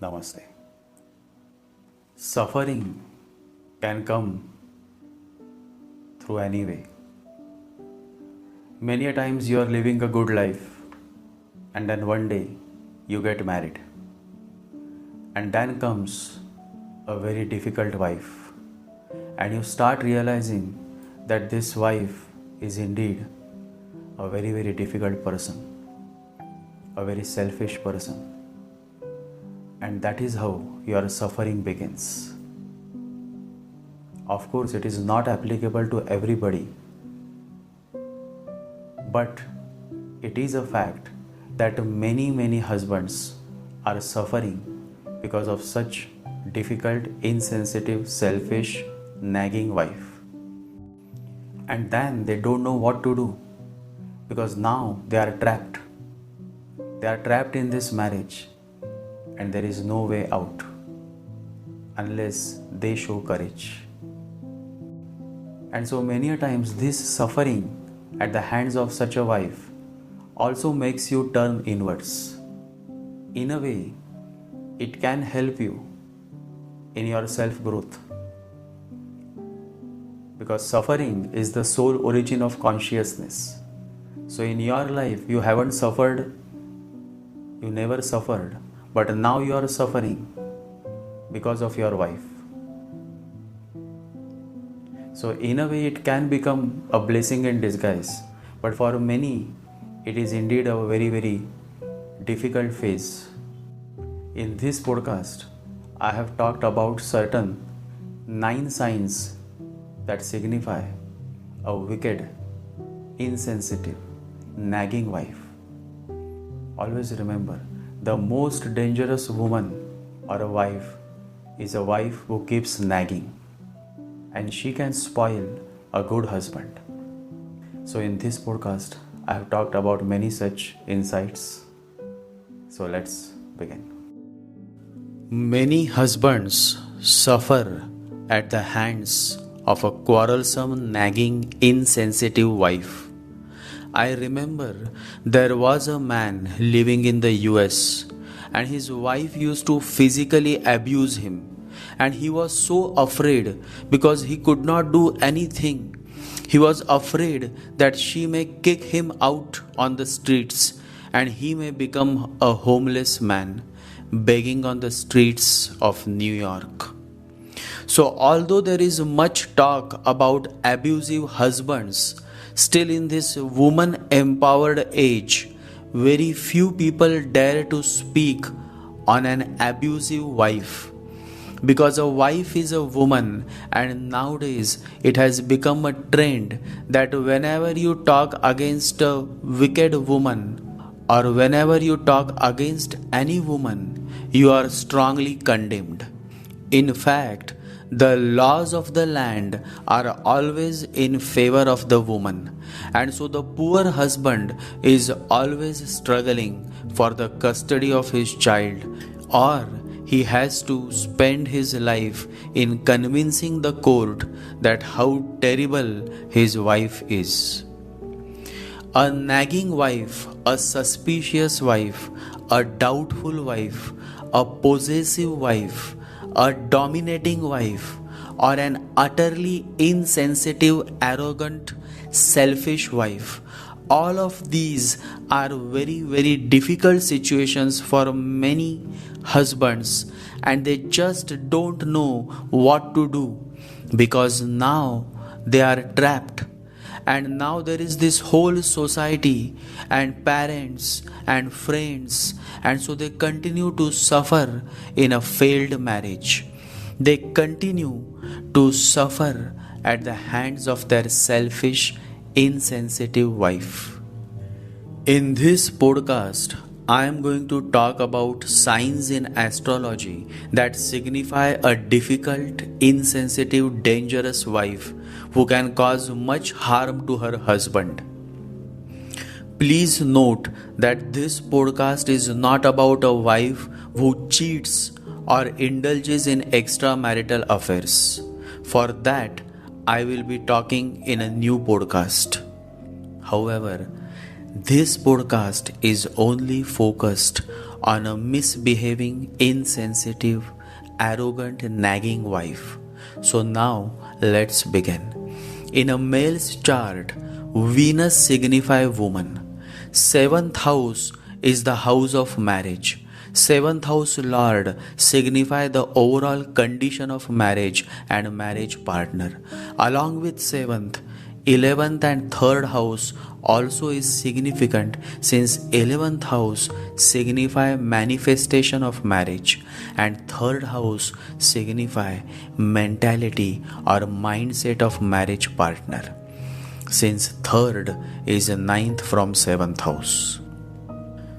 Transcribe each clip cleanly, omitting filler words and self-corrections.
Namaste. Suffering can come through any way. Many a times you are living a good life and then one day you get married. And then comes a very difficult wife. And you start realizing that this wife is indeed a very, very difficult person, a very selfish person. And that is how your suffering begins. Of course, it is not applicable to everybody, but it is a fact that many husbands are suffering because of such difficult, insensitive, selfish, nagging wife. And then they don't know what to do because now they are trapped. They are trapped in this marriage and there is no way out unless they show courage. And so many a times this suffering at the hands of such a wife also makes you turn inwards. In a way, it can help you in your self-growth. Because suffering is the sole origin of consciousness. So in your life, you haven't suffered, you never suffered, but now you are suffering because of your wife. So in a way, it can become a blessing in disguise. But for many, it is indeed a very, very difficult phase. In this podcast, I have talked about certain 9 signs that signify a wicked, insensitive, nagging wife. Always remember, the most dangerous woman or a wife is a wife who keeps nagging, and she can spoil a good husband. So in this podcast, I have talked about many such insights. So let's begin. Many husbands suffer at the hands of a quarrelsome, nagging, insensitive wife. I remember there was a man living in the US and his wife used to physically abuse him, and he was so afraid because he could not do anything. He was afraid that she may kick him out on the streets and he may become a homeless man begging on the streets of New York. So although there is much talk about abusive husbands, still in this woman empowered age, very few people dare to speak on an abusive wife. Because a wife is a woman, and nowadays it has become a trend that whenever you talk against a wicked woman or whenever you talk against any woman, you are strongly condemned. In fact, the laws of the land are always in favor of the woman, and so the poor husband is always struggling for the custody of his child, or he has to spend his life in convincing the court that how terrible his wife is. A nagging wife, a suspicious wife, a doubtful wife, a possessive wife, a dominating wife, or an utterly insensitive, arrogant, selfish wife. All of these are very, very difficult situations for many husbands, and they just don't know what to do because now they are trapped. And now there is this whole society and parents and friends, and so they continue to suffer in a failed marriage. They continue to suffer at the hands of their selfish, insensitive wife. In this podcast, I am going to talk about signs in astrology that signify a difficult, insensitive, dangerous wife who can cause much harm to her husband. Please note that this podcast is not about a wife who cheats or indulges in extramarital affairs. For that, I will be talking in a new podcast. However, This podcast is only focused on a misbehaving, insensitive, arrogant, nagging wife. So now let's begin. In a male's chart, Venus signifies woman. 7th house is the house of marriage. 7th house Lord signifies the overall condition of marriage and marriage partner. Along with 7th, 11th and 3rd house also is significant, since 11th house signify manifestation of marriage and 3rd house signify mentality or mindset of marriage partner, since 3rd is 9th from 7th house.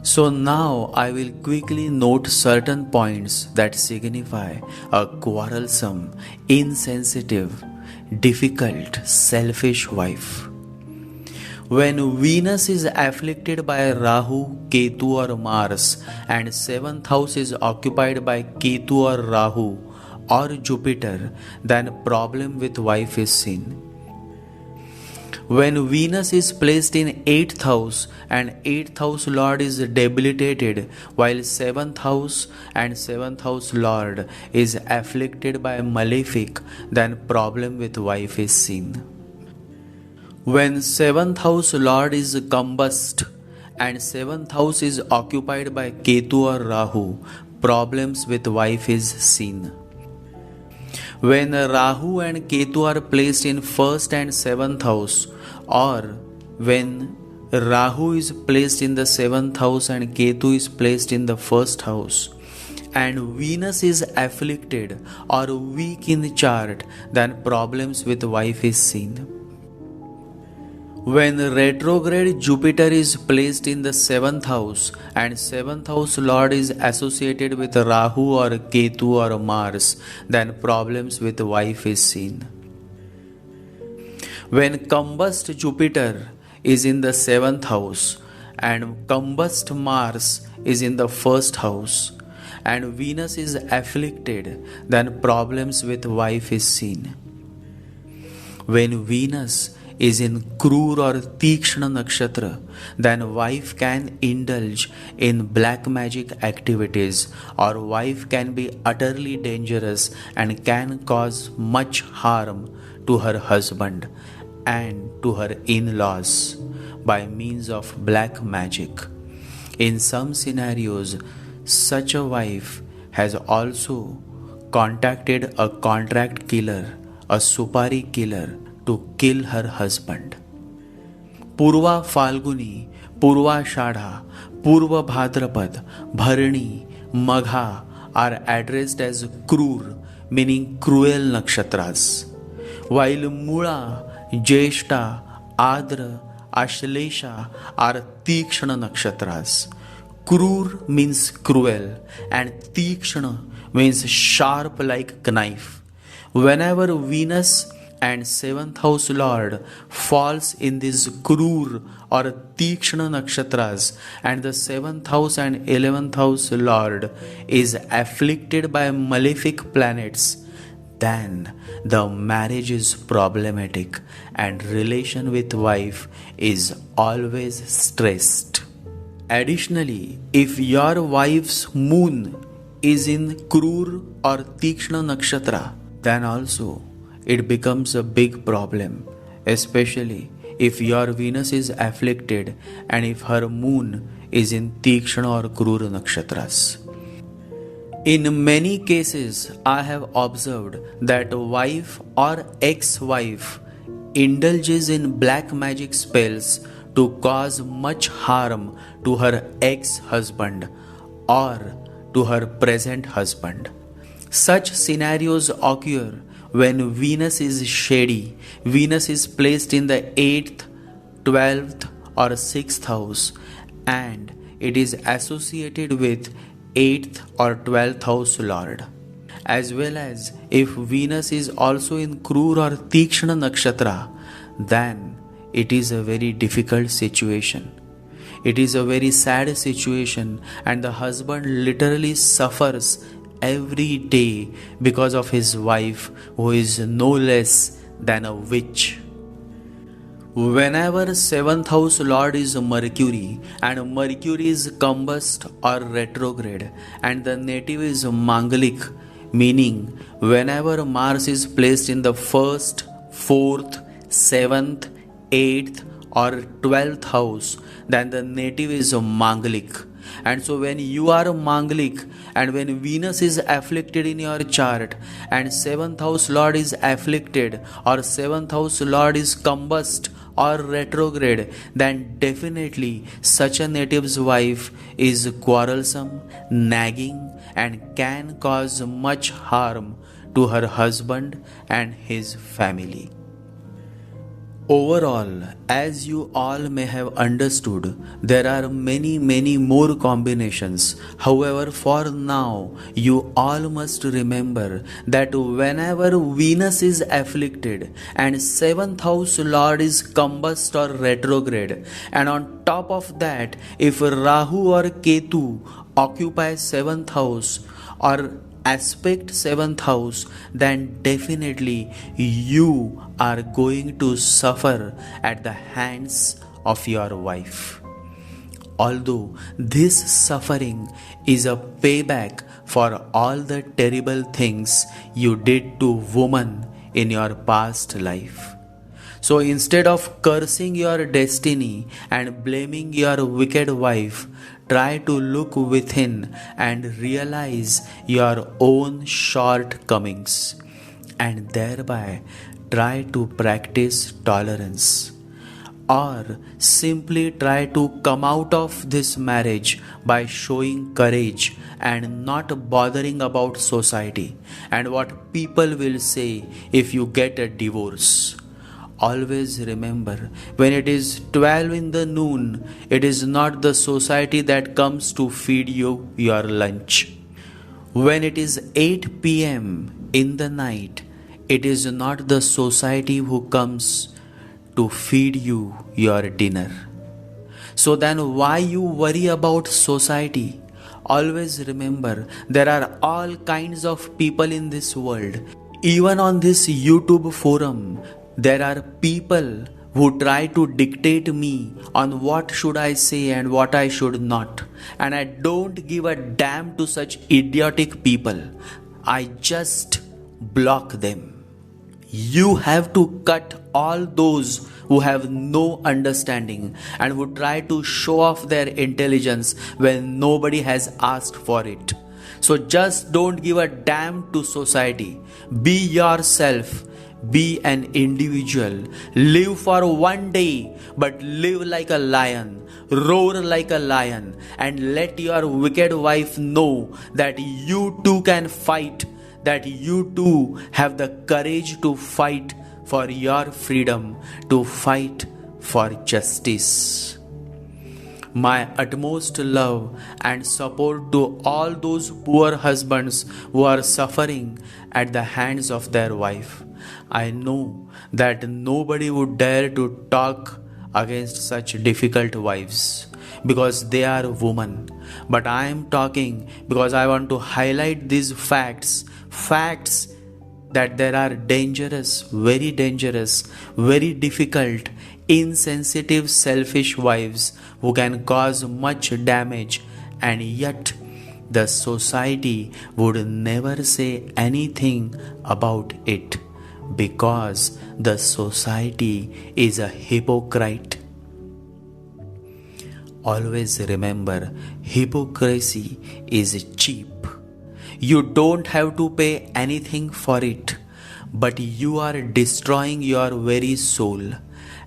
So now I will quickly note certain points that signify a quarrelsome, insensitive, difficult, selfish wife. When Venus is afflicted by Rahu, Ketu or Mars and 7th house is occupied by Ketu or Rahu or Jupiter, then problem with wife is seen. When Venus is placed in 8th house and 8th house Lord is debilitated, while 7th house and 7th house Lord is afflicted by malefic, then problem with wife is seen. When 7th house Lord is combust and 7th house is occupied by Ketu or Rahu, problems with wife is seen. When Rahu and Ketu are placed in 1st and 7th house, or when Rahu is placed in the 7th house and Ketu is placed in the 1st house, and Venus is afflicted or weak in the chart, then problems with wife is seen. When retrograde Jupiter is placed in the 7th house and 7th house Lord is associated with Rahu or Ketu or Mars, then problems with wife is seen. When combust Jupiter is in the 7th house and combust Mars is in the 1st house and Venus is afflicted, then problems with wife is seen. When Venus is in Krura or Tikshna nakshatra, then wife can indulge in black magic activities, or wife can be utterly dangerous and can cause much harm to her husband and to her in-laws by means of black magic. In some scenarios, such a wife has also contacted a contract killer, a supari killer, to kill her husband. Purva Phalguni, Purva Ashadha, Purva Bhadrapad, Bharani, Magha are addressed as Krura, meaning cruel nakshatras, while Mula, Jeshta, Adra, Ashlesha are Tikshna nakshatras. Krura means cruel and Tikshna means sharp like knife. Whenever Venus and 7th house Lord falls in these Krura or Tikshna nakshatras, and the 7th house and 11th house Lord is afflicted by malefic planets, then the marriage is problematic and relation with wife is always stressed. Additionally, if your wife's moon is in Krura or Tikshna nakshatra, then also it becomes a big problem, especially if your Venus is afflicted and if her moon is in Tikshna or Krura nakshatras. In many cases, I have observed that wife or ex-wife indulges in black magic spells to cause much harm to her ex-husband or to her present husband. Such scenarios occur when Venus is shady. Venus is placed in the 8th, 12th or 6th house and it is associated with 8th or 12th house Lord. As well as if Venus is also in Krura or Tikshna nakshatra, then it is a very difficult situation. It is a very sad situation and the husband literally suffers every day because of his wife, who is no less than a witch. Whenever 7th house lord is Mercury and Mercury is combust or retrograde and the native is Manglik, meaning whenever Mars is placed in the 1st, 4th, 7th, 8th or 12th house, then the native is Manglik. And so when you are Manglik and when Venus is afflicted in your chart and 7th house lord is afflicted or 7th house lord is combust or retrograde, then definitely such a native's wife is quarrelsome, nagging and can cause much harm to her husband and his family. Overall, as you all may have understood, there are many more combinations. However, for now, you all must remember that whenever Venus is afflicted and 7th house lord is combust or retrograde, and on top of that, if Rahu or Ketu occupies 7th house or aspect 7th house, then definitely you are going to suffer at the hands of your wife. Although this suffering is a payback for all the terrible things you did to woman in your past life. So instead of cursing your destiny and blaming your wicked wife, try to look within and realize your own shortcomings, and thereby try to practice tolerance. Or simply try to come out of this marriage by showing courage and not bothering about society and what people will say if you get a divorce. Always remember, when it is 12 in the noon, it is not the society that comes to feed you your lunch. When it is 8 p.m. in the night, it is not the society who comes to feed you your dinner. So then why you worry about society? Always remember, there are all kinds of people in this world. Even on this YouTube forum, there are people who try to dictate me on what should I say and what I should not. And I don't give a damn to such idiotic people. I just block them. You have to cut all those who have no understanding and who try to show off their intelligence when nobody has asked for it. So just don't give a damn to society. Be yourself. Be an individual. Live for one day, but live like a lion. Roar like a lion. And let your wicked wife know that you too can fight. That you too have the courage to fight for your freedom. To fight for justice. My utmost love and support to all those poor husbands who are suffering at the hands of their wife. I know that nobody would dare to talk against such difficult wives because they are women. But I am talking because I want to highlight these facts that there are dangerous, very difficult, insensitive, selfish wives who can cause much damage, and yet the society would never say anything about it because the society is a hypocrite. Always remember, hypocrisy is cheap. You don't have to pay anything for it, but you are destroying your very soul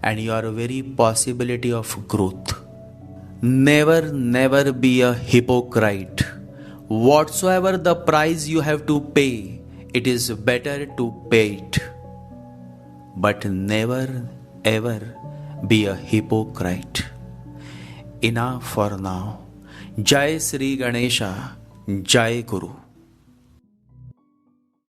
and your very possibility of growth. Never be a hypocrite. Whatsoever the price you have to pay, it is better to pay it. But never ever be a hypocrite. Enough for now. Jai Shri Ganesha, Jai Guru.